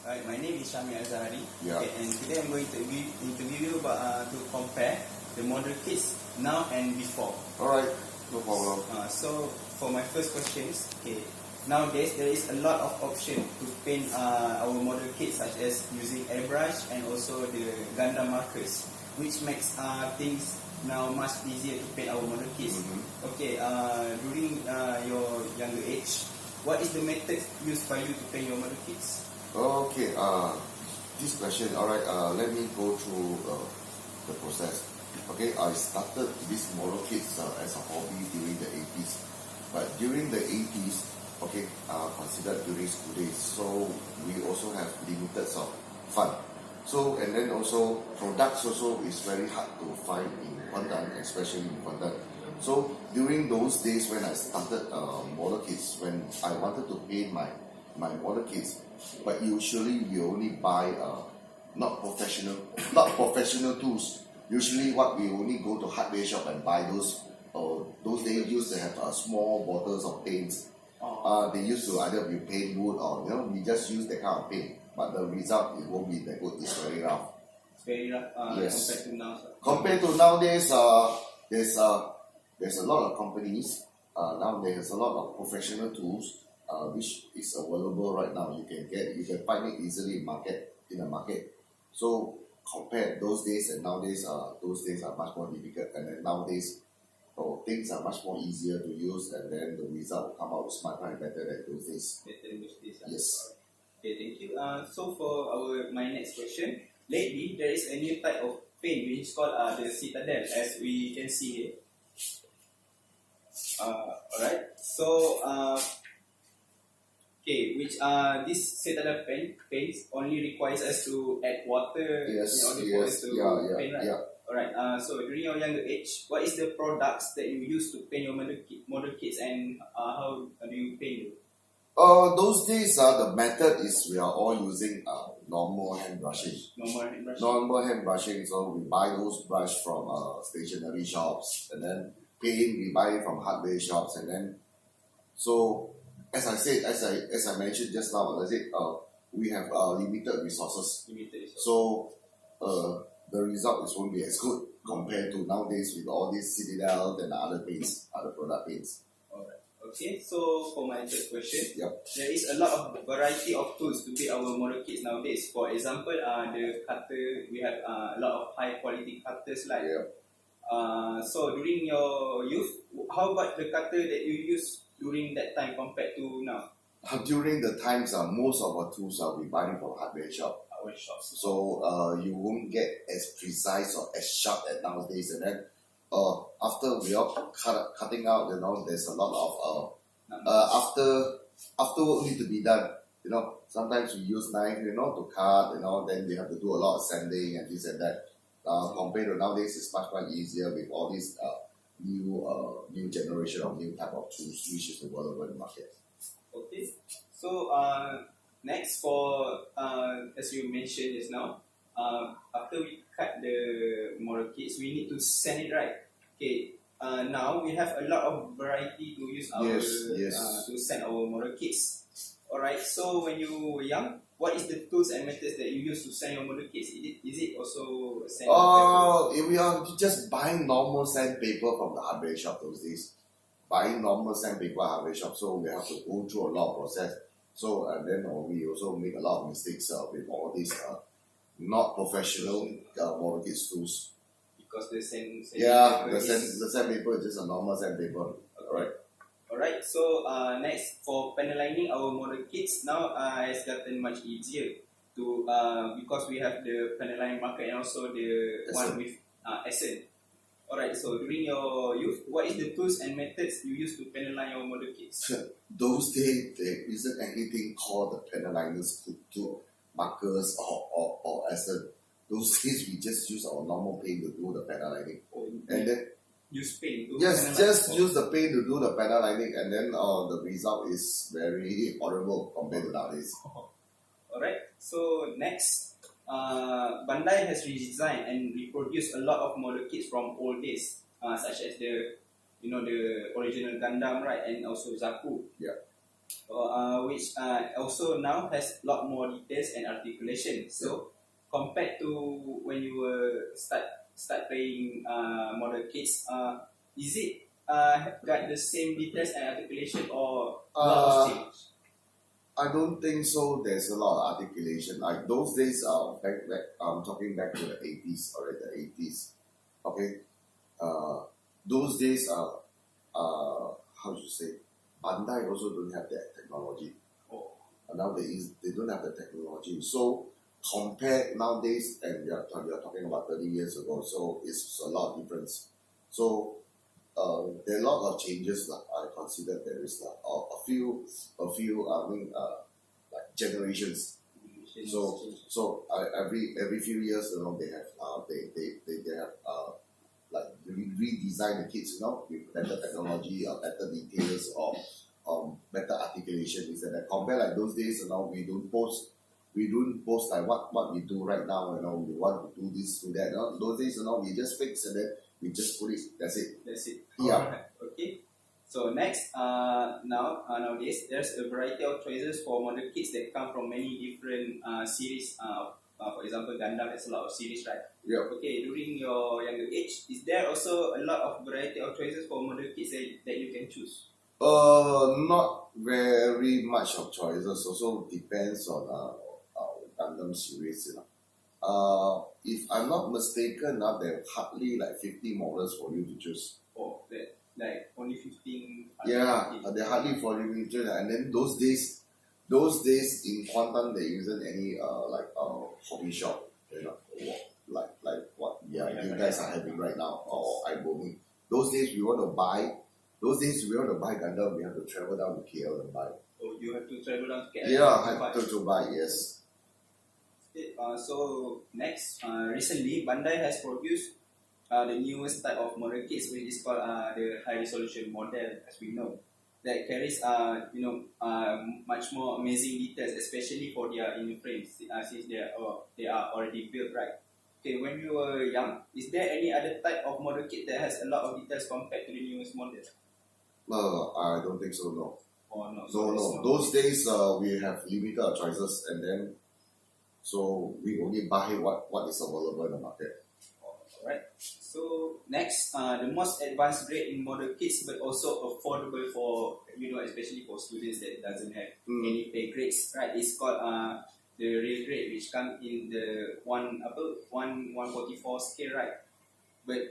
Right, my name is Syamil Azhari. Yeah. Okay, and today I'm going to interview you about to compare the model kits now and before. Alright, no problem. So for my first questions, okay, nowadays there is a lot of option to paint our model kits, such as using airbrush and also the Gundam markers, which makes things now much easier to paint our model kits. Okay, during your younger age, what is the method used by you to paint your model kits? Okay, this question, alright, let me go through the process. Okay, I started this model kits as a hobby during the 80s. But during the 80s, okay, considered during school days, so we also have limited of fun. So, and then also, products also is very hard to find in Kuantan, especially in Kuantan. So, during those days when I started model kits, when I wanted to paint my model kits, but usually we only buy not professional tools. Usually what we only go to hardware shop and buy those days used to have small bottles of paints. They used to either be paint wood or we just use that kind of paint, but the result it won't be that good. It's very rough. It's very rough Yes. compared to now. Compared to nowadays, there's a lot of companies. Now there's a lot of professional tools which is available right now. You can find it easily in the market. So compare those days and nowadays, those days are much more difficult, and then nowadays things are much more easier to use, and then the result will come out much better than those days. Better than those days. Yes. Okay, thank you. So for my next question, lately there is a new type of paint which is called the Citadel, as we can see here. Alright. So okay, which this Citadel paints only requires us to add water Yes. in order for us Yes. to Yeah. paint, right? Yeah. Alright. So during your younger age, what is the products that you use to paint your model kits, and how do you paint them? Those days, the method is we are all using normal hand brushing. Normal hand brushing, so we buy those brush from stationery shops, and then paint we buy it from hardware shops, and then so as I mentioned just now, we have limited resources. So the result is won't be as good compared to nowadays with all these Citadel and other paints, other product paints. Alright. Okay, so for my third question, Yep. there is a lot of variety of tools to paint our model kits nowadays. For example, the cutter, we have a lot of high quality cutters like. Yep. So during your youth, how about the cutter that you use during that time compared to now? During the times, most of our tools we buy it from hardware shop. Our shops. So you won't get as precise or as sharp as nowadays. And then after we are cutting out, there's a lot of after what need to be done. Sometimes we use knife, to cut. Then we have to do a lot of sanding and this and that. Compared to nowadays, it's much easier with all these new generation of new type of tools which is available in the market. Okay. So next, for as you mentioned just now, after we cut the model kits, we need to sand it, right? Okay. Now we have a lot of variety to use our to sand our model kits. Alright. So when you were young, what is the tools and methods that you use to sand your model kits? Is it also sand? We are just buying normal sandpaper from the hardware shop those days. Buying normal sandpaper hardware shop, so we have to go through a lot of process. So and then we also make a lot of mistakes with all these not professional model kits tools. Because the sand the sandpaper is just a normal sandpaper. Alright, so next, for panel lining our model kits now has gotten much easier to because we have the panel line marker and also the one with Essence. Alright, so during your youth, what is the tools and methods you use to panel line your model kits? Those days there isn't anything called the panel liners, markers or Essence. Those days we just use our normal paint to do the panel lining. And then use paint to just use the paint to do the panel lining, and then the result is very horrible compared to nowadays. Alright, so next, Bandai has redesigned and reproduced a lot of model kits from old days, such as the original Gundam, right, and also Zaku. Yeah. which also now has a lot more details and articulation. So compared to when you were start playing model kits, is it got the same details and articulation or a lot of change? I don't think so. There's a lot of articulation. Like those days, I'm talking back to the 80s, alright, the 80s. Okay, those days, how to say, Bandai also don't have that technology. Oh, Nowadays, they don't have the technology. So compared nowadays, and we are talking about 30 years ago, so it's a lot of difference. So there are a lot of changes. I consider there is a few, like generations. So every few years, they have they have like redesign the kits, with better technology or better details or better articulation. Is that compare like those days, we don't post like what we do right now. We want to do this, do that. Those days, we just fix and then we just put it. That's it. That's it. Yeah. Alright. Okay. So next, nowadays there's a variety of choices for model kits that come from many different series. For example, Gundam has a lot of series, right? Yeah. Okay. During your younger age, is there also a lot of variety of choices for model kits that you can choose? Not very much of choices. Also depends on Gundam series. If I'm not mistaken, now there are hardly like 50 models for you to choose. Oh, that like only 15. Yeah, there are hardly for you to choose. And then those days in Quantum, there isn't any hobby shop, like what you guys are having right now or iBooming. Those days we want to buy Gundam, we have to travel down to KL and buy. Oh, you have to travel down to KL. Yeah, to buy, yes. Okay, so next, recently Bandai has produced the newest type of model kits, which is called the high resolution model, as we know, that carries much more amazing details, especially for their inner frames, since they are already built, right? Okay, when you were young, is there any other type of model kit that has a lot of details compared to the newest model? No, I don't think so. No. Or no? No. Those days we have limited choices, and then so we only buy what is available in the market. Alright. So next, the most advanced grade in model kits, but also affordable for especially for students that doesn't have any pay grades, right? It's called the real grade, which come in the 144 scale, right? But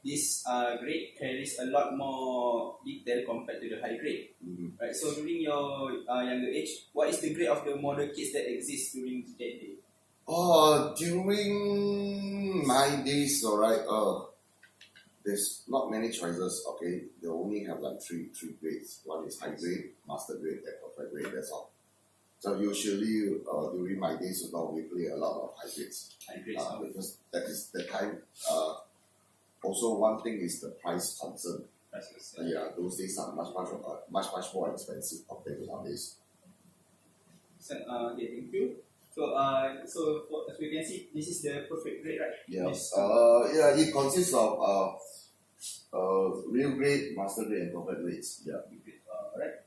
this grade carries a lot more detail compared to the high grade, right? So during your younger age, what is the grade of the model kits that exist during that day? During my days, alright, there's not many choices, okay? They only have like three grades. One is high grade, master grade, and perfect grade, that's all. So usually during my days, we play a lot of high grades. High grades, because that is the time. Also, one thing is the price concern. Yeah, those days are much more expensive compared to nowadays. So, okay, thank you. So, as we can see, this is the perfect grade, right? Yeah. It consists of real grade, master grade, and perfect grades. Yeah. Alright.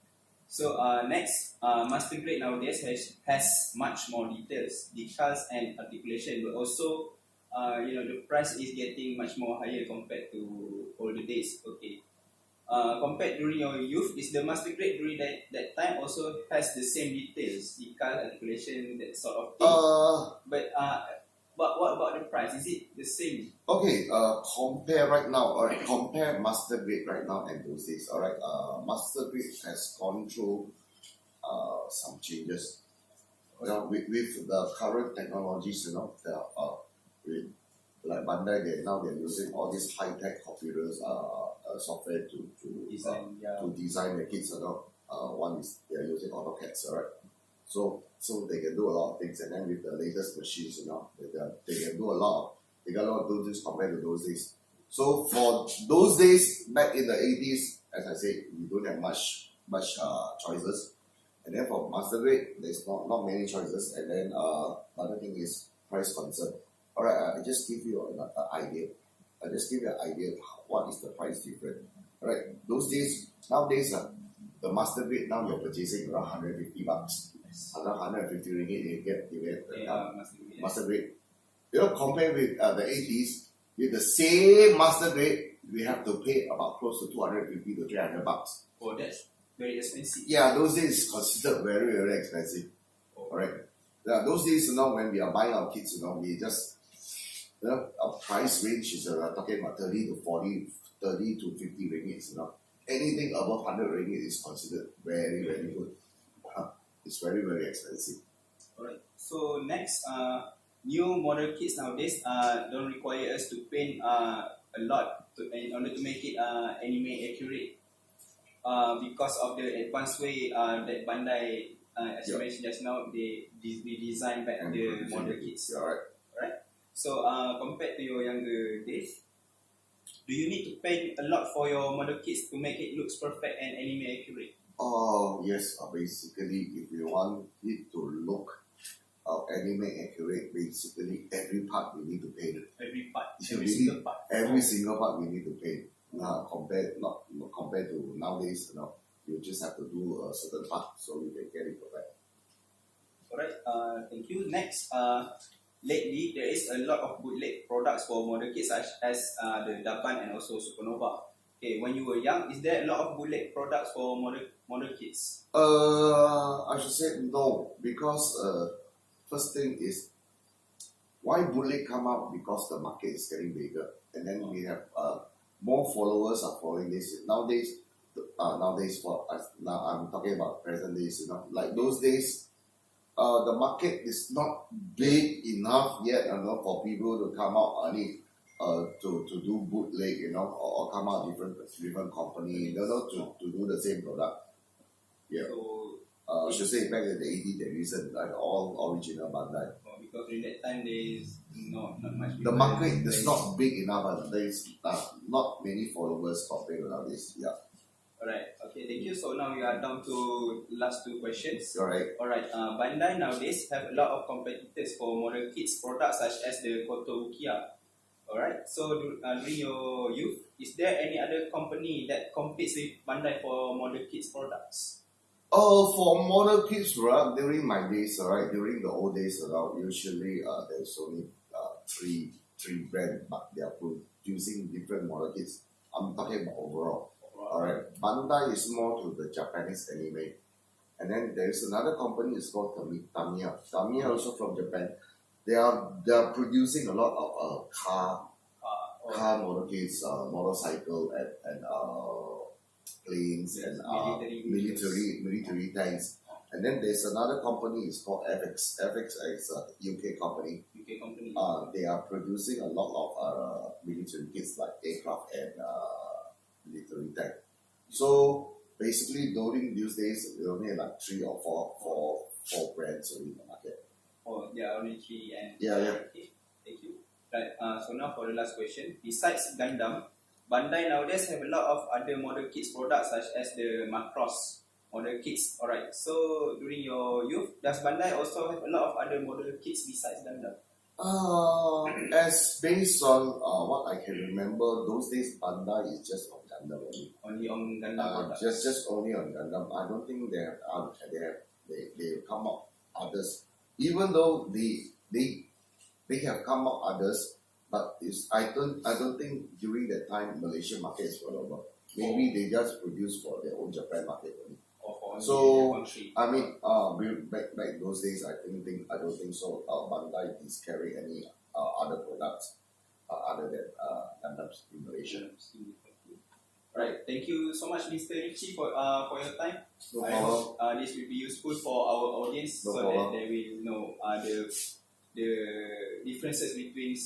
So, next, master grade nowadays has much more details, decals, and articulation, but also, the price is getting much more higher compared to older days. Okay. Compared during your youth, is the master grade during that time also has the same details, decal, articulation, that sort of thing? But what about the price? Is it the same? Okay, compare right now, alright, compare master grade right now and those days, alright. Master grade has gone through some changes. With the current technologies, like Bandai, they're using all these high-tech computers, software to design the kits. One is they're using AutoCAD, right? So they can do a lot of things, and then with the latest machines, they can do a lot. They can do this compared to those days. So for those days back in the 80s, as I said, we don't have much choices. And then for master grade, there's not many choices. And then another thing is price concern. Alright, I just give you an idea. I just give you an idea of what is the price difference. Alright, nowadays, the master grade now you're purchasing around 150 bucks. Around 150 ringgit you get master grade. You know, compare with the 80s, with the same master grade, we have to pay about close to 250 to 300 bucks. Oh, that's very expensive. Yeah, those days considered very, very expensive. Alright. Yeah, those days, you know, when we are buying our kids, you know, we just, you know, our price range is talking about 30 to 40, 30 to 50 ringgit, you know. Anything above 100 ringgit is considered very, very good. It's very, very expensive. Alright. So next, new model kits nowadays don't require us to paint a lot in order to make it anime accurate. Because of the advanced way that Bandai, as you mentioned just now, they design back And the model kits. Yeah, right. Right? So compared to your younger days, do you need to paint a lot for your model kits to make it looks perfect and anime accurate? Oh, yes. Basically, if you want it to look anime accurate, basically every part we need to paint. Every part, Yeah, every we single need- part. Every single part we need to paint. Compared to nowadays, you know, you just have to do a certain part so you can get it correct. Alright, thank you. Next, lately there is a lot of bootleg products for model kits such as the Daban and also Supernova. Okay, when you were young, is there a lot of bootleg products for model kits? I should say no, because first thing is why bootleg come out, because the market is getting bigger, and then we have more followers are following this nowadays. Nowadays, for us, now I'm talking about present days. You know, like those days, the market is not big enough yet, you know, for people to come out to do bootleg, you know, or come out different company, you know, to do the same product. Yeah. So, I should say back in the 80s, there isn't like all original Bandai. because during that time there is not much. The market is not big enough, and there is not many followers compared to nowadays. Yeah. Alright, okay, thank you. So now we are down to last two questions. Alright. Alright, Bandai nowadays have a lot of competitors for model kits products such as the Koto Ukiya. Alright, so during your youth, is there any other company that competes with Bandai for model kits products? For model kits, right, during my days, right, during the old days, usually there's only three brands, but they are producing different model kits. I'm talking about overall. Alright, Bandai is more to the Japanese anime, and then there is another company. It's called Tamiya. Tamiya also from Japan. They are producing a lot of car model kits, motorcycle and planes and military tanks. And then there's another company. It's called FX. FX is a UK company. UK company. They are producing a lot of military kits like aircraft and military tank. So basically, during these days, there are only like 3 or 4 brands in the market. Oh, there are only 3 and Yeah. Okay, thank you. Right. So now for the last question. Besides Gundam, Bandai nowadays have a lot of other model kits products such as the Macross model kits. Alright. So during your youth, does Bandai also have a lot of other model kits besides Gundam? As based on what I can remember, those days Bandai is just on Gundam only. Only on Gundam products. Just only on Gundam. I don't think they come up others. Even though they have come up others, but I don't think during that time Malaysian market is well over. Maybe they just produce for their own Japan market only. Or for only So their country. I mean, back those days, I don't think so. Bandai is carry any other products other than Gundams in Malaysia. Right. Thank you so much, Mr. Richie, for your time. No I problem. hope this will be useful for our audience, No so problem. that they will know the differences between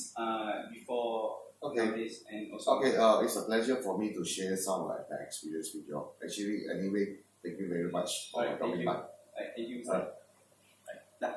before Okay. nowadays and also. Okay. It's a pleasure for me to share some of my experience with you. Actually, anyway, thank you very much for Alright, thank coming you. by. Right, thank you, sir. Alright. Right. Dah.